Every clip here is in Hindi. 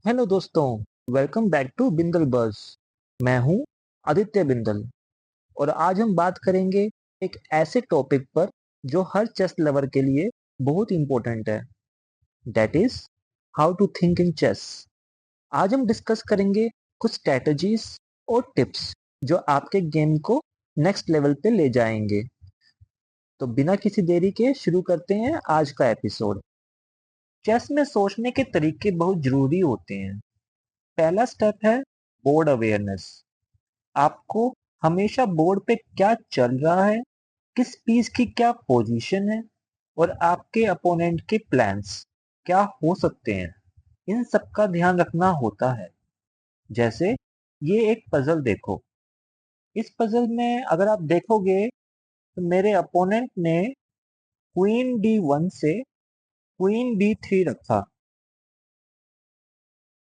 हेलो दोस्तों, वेलकम बैक टू बिंदल बस। मैं हूं आदित्य बिंदल और आज हम बात करेंगे एक ऐसे टॉपिक पर जो हर चेस लवर के लिए बहुत इंपॉर्टेंट है। That is how to think in chess. आज हम डिस्कस करेंगे कुछ स्ट्रेटजीज और टिप्स जो आपके गेम को नेक्स्ट लेवल पे ले जाएंगे। तो बिना किसी देरी के शुरू करते हैं आज का एपिसोड। चेस में सोचने के तरीके बहुत जरूरी होते हैं। पहला स्टेप है बोर्ड अवेयरनेस। आपको हमेशा बोर्ड पे क्या चल रहा है, किस पीस की क्या पोजीशन है और आपके अपोनेंट के प्लान्स क्या हो सकते हैं, इन सब का ध्यान रखना होता है। जैसे ये एक पजल देखो। इस पजल में अगर आप देखोगे तो मेरे अपोनेंट ने क्वीन D1 से क्वीन B3 रखा।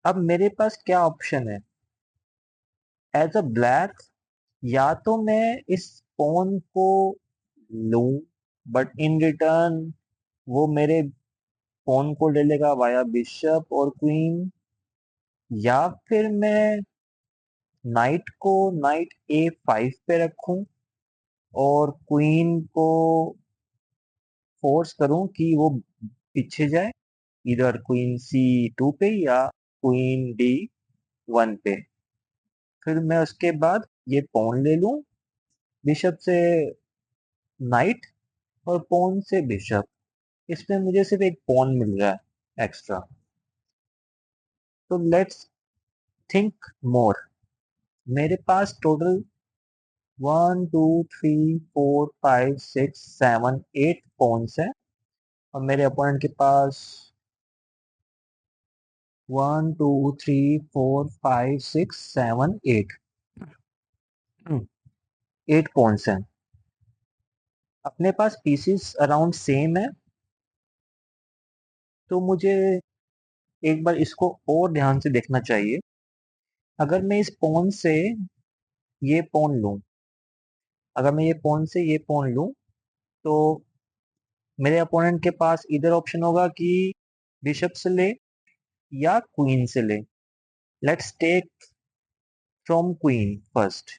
अब मेरे पास क्या ऑप्शन है एज अ ब्लैक? या तो मैं इस पॉन को लूं, बट इन रिटर्न वो मेरे पॉन को ले लेगा वाया बिशप और क्वीन। या फिर मैं नाइट को नाइट A5 पे रखूं और क्वीन को फोर्स करूं कि वो पीछे जाए, इधर क्वीन C2 पे या क्वीन D1 पे। फिर मैं उसके बाद ये पॉन ले लूं, बिशप से नाइट और पॉन से बिशप। इसमें मुझे सिर्फ एक पॉन मिल रहा है एक्स्ट्रा। तो लेट्स थिंक मोर। मेरे पास टोटल 1 2 3 4 5 6 7 8 पॉन्स है और मेरे अपोनेंट के पास 1 2 3 4 5 6 7 8 8 पॉन्स हैं। अपने पास पीसीस अराउंड सेम है, तो मुझे एक बार इसको और ध्यान से देखना चाहिए। अगर मैं इस पॉन से ये पॉन लूं, अगर मैं ये पॉन से ये पॉन लूं, तो मेरे अपोनेंट के पास इधर ऑप्शन होगा कि बिशप से ले या क्वीन से ले। Let's take from queen first.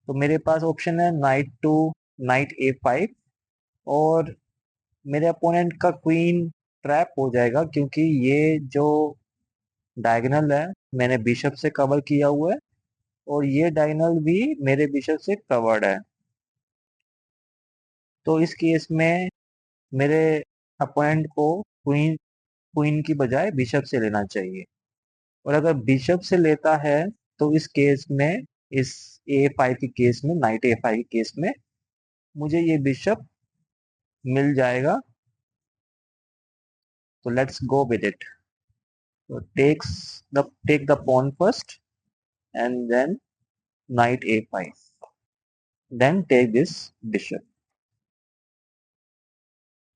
तो मेरे पास ऑप्शन है नाइट टू नाइट A5 और मेरे अपोनेंट का क्वीन ट्रैप हो जाएगा क्योंकि ये जो डायगोनल है मैंने बिशप से कवर किया हुआ है और ये डायगोनल भी मेरे बिशप से कवर्ड है। तो इस केस में मेरे अपोनेंट को क्वीन क्वीन की बजाय बिशप से लेना चाहिए। और अगर बिशप से लेता है तो इस केस में, इस A5 के केस में, नाइट A5 के केस में मुझे ये बिशप मिल जाएगा। तो लेट्स गो विद इट। तो take the pawn first and then knight A5, then take this bishop.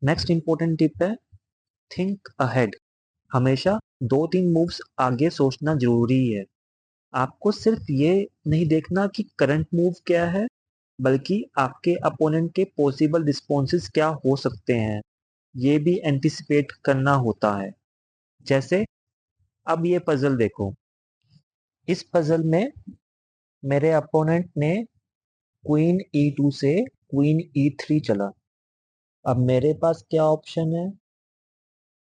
Next important tip है थिंक अहेड। हमेशा 2-3 मूव्स आगे सोचना जरूरी है। आपको सिर्फ ये नहीं देखना कि करंट मूव क्या है, बल्कि आपके अपोनेंट के पॉसिबल रिस्पॉन्सेज क्या हो सकते हैं, ये भी एंटिसिपेट करना होता है। जैसे अब ये पजल देखो। इस पजल में मेरे अपोनेंट ने क्वीन E2 से क्वीन E3 चला। अब मेरे पास क्या ऑप्शन है?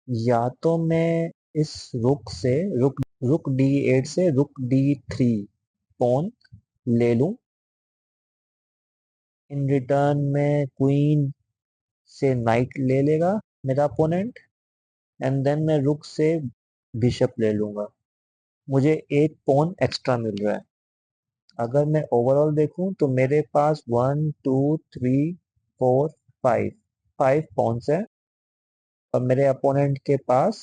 या तो मैं इस रुक से रुक D8 से रुक D3 पॉन ले लूं, इन रिटर्न में क्वीन से नाइट ले लेगा मेरा अपोनेंट, एंड देन मैं रुक से बिशप ले लूंगा। मुझे एक पॉन एक्स्ट्रा मिल रहा है। अगर मैं ओवरऑल देखूं तो मेरे पास 1 2 3 4 5 5 पॉन्स है और मेरे अपोनेंट के पास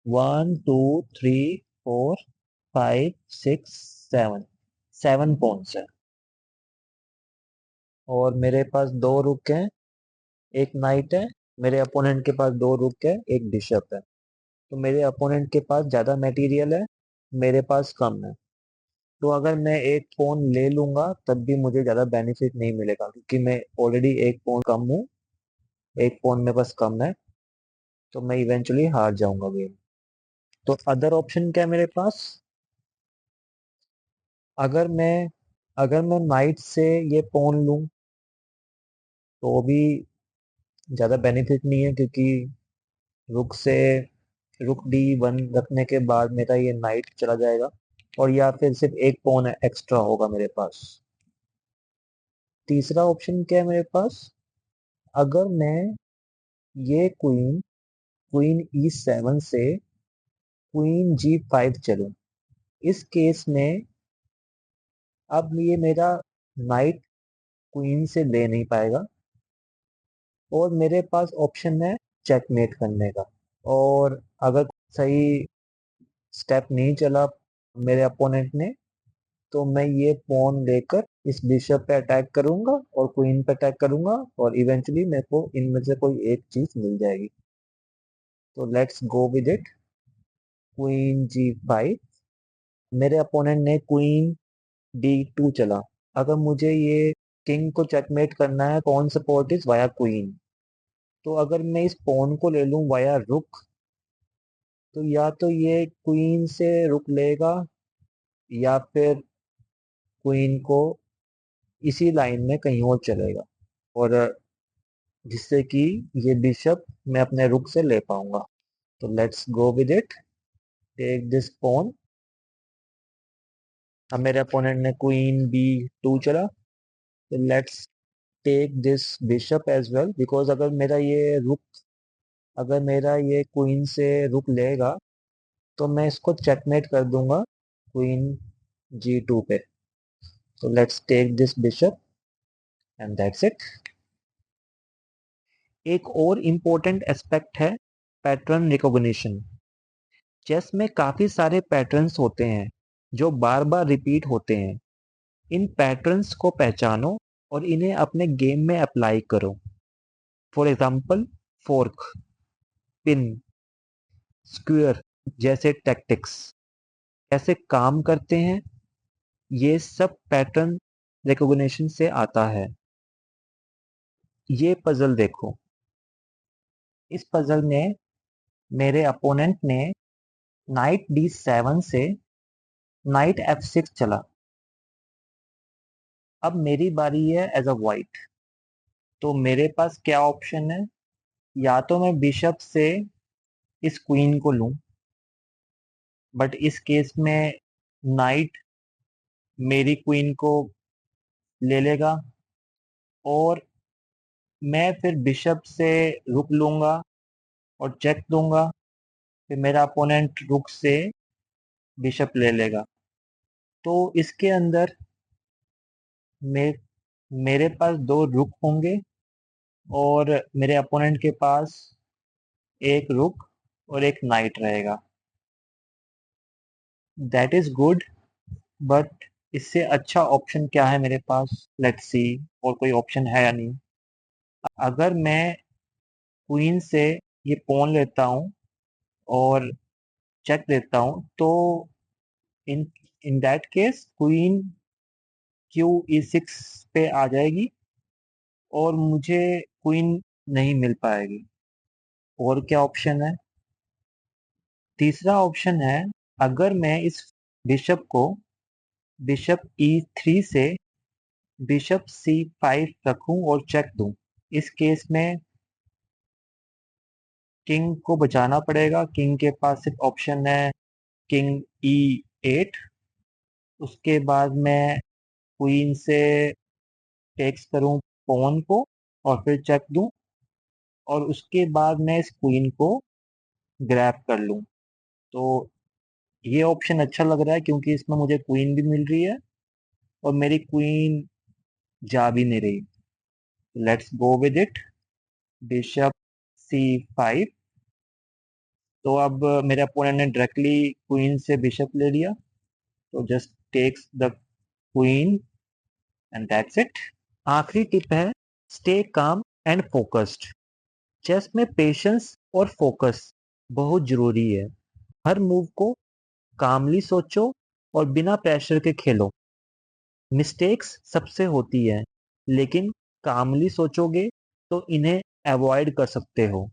1 2 3 4 5 6 7 7 पॉन्स है। और मेरे पास दो रुक हैं, एक नाइट है। मेरे अपोनेंट के पास दो रुक है, एक बिशप है। तो मेरे अपोनेंट के पास ज़्यादा मटेरियल है, मेरे पास कम है। तो अगर मैं एक फ़ोन ले लूँगा तब भी मुझे ज़्यादा बेनिफिट नहीं मिलेगा क्योंकि मैं ऑलरेडी एक फ़ोन कम हूँ, एक फ़ोन मेरे पास कम है, तो मैं इवेंचुअली हार जाऊँगा गेम। तो अदर ऑप्शन क्या है मेरे पास? अगर मैं नाइट से ये पॉन लूं तो भी ज़्यादा बेनिफिट नहीं है, क्योंकि रुक से रुक D1 रखने के बाद मेरा ये नाइट चला जाएगा, और या फिर सिर्फ एक पॉन एक्स्ट्रा होगा मेरे पास। तीसरा ऑप्शन क्या है मेरे पास? अगर मैं ये क्वीन क्वीन E7 से क्वीन G5 चलूं, इस केस में अब ये मेरा नाइट क्वीन से ले नहीं पाएगा, और मेरे पास ऑप्शन है चेकमेट करने का। और अगर सही स्टेप नहीं चला मेरे अपोनेंट ने, तो मैं ये पॉन लेकर इस बिशप पे अटैक करूंगा और क्वीन पे अटैक करूंगा, और इवेंचुअली मेरे को इनमें से कोई एक चीज मिल जाएगी। तो let's go with it. Queen G5, मेरे अपोनेंट ने क्वीन D2 चला। अगर मुझे ये किंग को चेकमेट करना है, pawn support is via queen, तो अगर मैं इस पॉन को ले लूं वाया रुक, तो या तो ये क्वीन से रुक लेगा, या फिर क्वीन को इसी लाइन में कहीं और चलेगा, और जिससे कि ये बिशप मैं अपने रुक से ले पाऊंगा। तो let's go with it. Take this pawn. अब मेरे अपोनेंट ने क्वीन B2 चला, तो let's take this bishop as well, because अगर मेरा ये क्वीन से रुक लेगा तो मैं इसको चेकमेट कर दूंगा क्वीन G2 पे। तो let's take this bishop and that's it. एक और इम्पोर्टेंट एस्पेक्ट है पैटर्न रिकॉग्निशन। चेस में काफी सारे पैटर्न्स होते हैं जो बार बार रिपीट होते हैं। इन पैटर्न्स को पहचानो और इन्हें अपने गेम में अप्लाई करो। For example, fork, pin, square जैसे टैक्टिक्स कैसे काम करते हैं, ये सब पैटर्न रिकॉग्निशन से आता है। ये पजल देखो। इस पजल में मेरे अपोनेंट ने नाइट D7 से नाइट F6 चला। अब मेरी बारी है एज अ वाइट, तो मेरे पास क्या ऑप्शन है? या तो मैं बिशप से इस क्वीन को लूं, बट इस केस में नाइट मेरी क्वीन को ले लेगा, और मैं फिर बिशप से रुक लूंगा और चेक दूंगा, फिर मेरा अपोनेंट रुक से बिशप ले लेगा। तो इसके अंदर मे, मेरे पास दो रुक होंगे, और मेरे अपोनेंट के पास एक रुक और एक नाइट रहेगा। दैट इज गुड, बट इससे अच्छा ऑप्शन क्या है मेरे पास? लेट्स सी, और कोई ऑप्शन है या नहीं। अगर मैं क्वीन से ये पॉन लेता हूँ और चेक देता हूँ, तो in in that case queen QE6 पे आ जाएगी, और मुझे क्वीन नहीं मिल पाएगी। और क्या ऑप्शन है? तीसरा ऑप्शन है, अगर मैं इस बिशप को बिशप E3 से बिशप C5 रखूं और चेक दूं, इस केस में किंग को बचाना पड़ेगा। किंग के पास सिर्फ ऑप्शन है किंग E8। उसके बाद मैं क्वीन से टेक्स करूं पॉन को और फिर चेक दूं, और उसके बाद मैं इस क्वीन को ग्रैब कर लूं। तो ये ऑप्शन अच्छा लग रहा है, क्योंकि इसमें मुझे क्वीन भी मिल रही है और मेरी क्वीन जा भी नहीं रही। Let's go with it. Bishop C5। तो अब मेरे अपोनेंट ने डायरेक्टली क्वीन से बिशप ले लिया, तो just takes the queen and that's it. आखिरी टिप है, stay calm and focused. Chess में पेशेंस और फोकस बहुत जरूरी है। हर मूव को कामली सोचो और बिना प्रेशर के खेलो। मिस्टेक्स सबसे होती है, लेकिन कामली सोचोगे तो इन्हें अवॉइड कर सकते हो।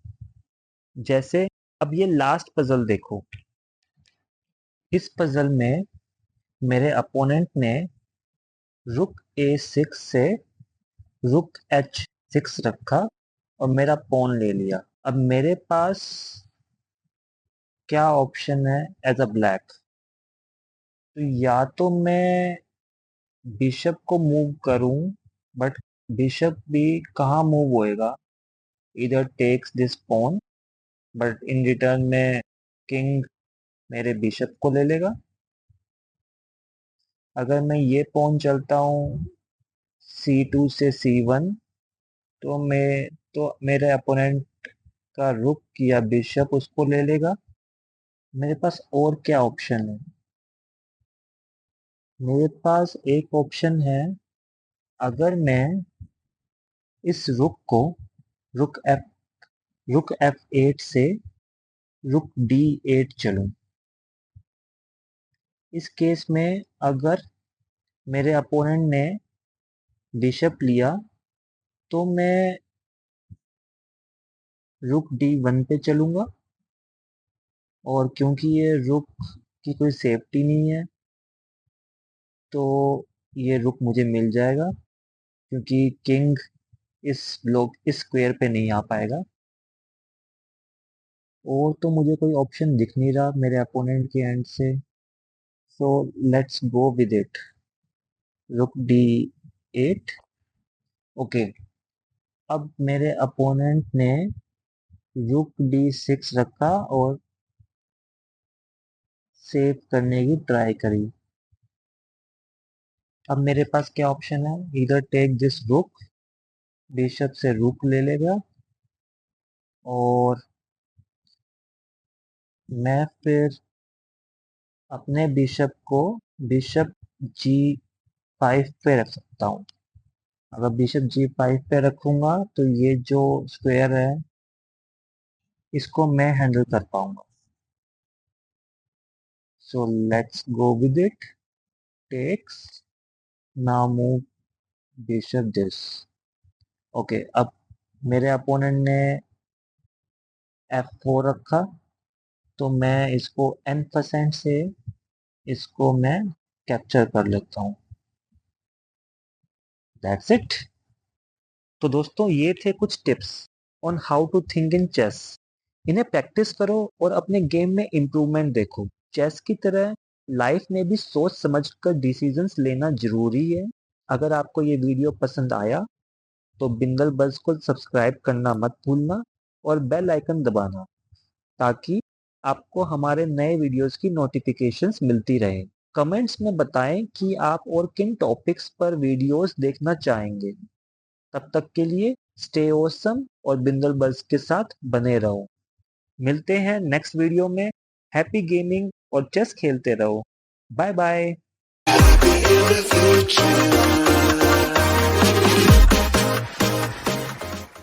जैसे अब ये लास्ट पजल देखो। इस पजल में मेरे अपोनेंट ने रुक A6 से रुक H6 रखा और मेरा पॉन ले लिया। अब मेरे पास क्या ऑप्शन है एज अ ब्लैक? तो या तो मैं बिशप को मूव करूं, बट बिशप भी कहाँ मूव होएगा? इधर takes this pawn, but in return में किंग मेरे बिशप को ले लेगा। अगर मैं ये पॉन चलता हूँ C2 से C1, तो मेरे अपोनेंट का रुक या बिशप उसको ले लेगा। मेरे पास और क्या ऑप्शन है? मेरे पास एक ऑप्शन है, अगर मैं इस रुक को रुक F8 से रुक D8 चलूं। इस केस में अगर मेरे अपोनेंट ने बिशप लिया तो मैं रुक D1 पे चलूंगा, और क्योंकि ये रुक की कोई सेफ्टी नहीं है तो ये रुक मुझे मिल जाएगा, क्योंकि किंग इस स्क्वायर पे नहीं आ पाएगा। और तो मुझे कोई ऑप्शन दिख नहीं रहा मेरे अपोनेंट के एंड से, सो लेट्स गो विद इट। रुक D8। ओके, अब मेरे अपोनेंट ने रुक D6 रखा और सेव करने की ट्राई करी। अब मेरे पास क्या ऑप्शन है? इधर टेक दिस रुक, बिशप से रुक ले लेगा, और मैं फिर अपने बिशप को बिशप G5 पे रख सकता हूँ। अगर बिशप G5 पे रखूंगा तो ये जो स्क्वायर है इसको मैं हैंडल कर पाऊंगा। So let's go with it. Takes, now move bishop this. Okay, अब मेरे अपोनेंट ने F4 रखा, तो मैं इसको N% से इसको मैं कैप्चर कर लेता हूँ। That's it. तो दोस्तों, ये थे कुछ tips on how to think in chess. इन्हें प्रैक्टिस करो और अपने गेम में इम्प्रूवमेंट देखो। चेस की तरह लाइफ में भी सोच समझकर डिसीजंस लेना जरूरी है। अगर आपको ये वीडियो पसंद आया तो बिंदल बज़ को सब्सक्राइब करना मत भूलना और बेल आइकन दबाना, ताकि आपको हमारे नए वीडियोस की नोटिफिकेशंस मिलती रहे। कमेंट्स में बताएं कि आप और किन टॉपिक्स पर वीडियोस देखना चाहेंगे। तब तक के लिए स्टे ऑसम और बिंदल बज़ के साथ बने रहो। मिलते हैं नेक्स्ट वीडियो में। हैप्पी गेमिंग और चेस खेलते रहो। Bye bye.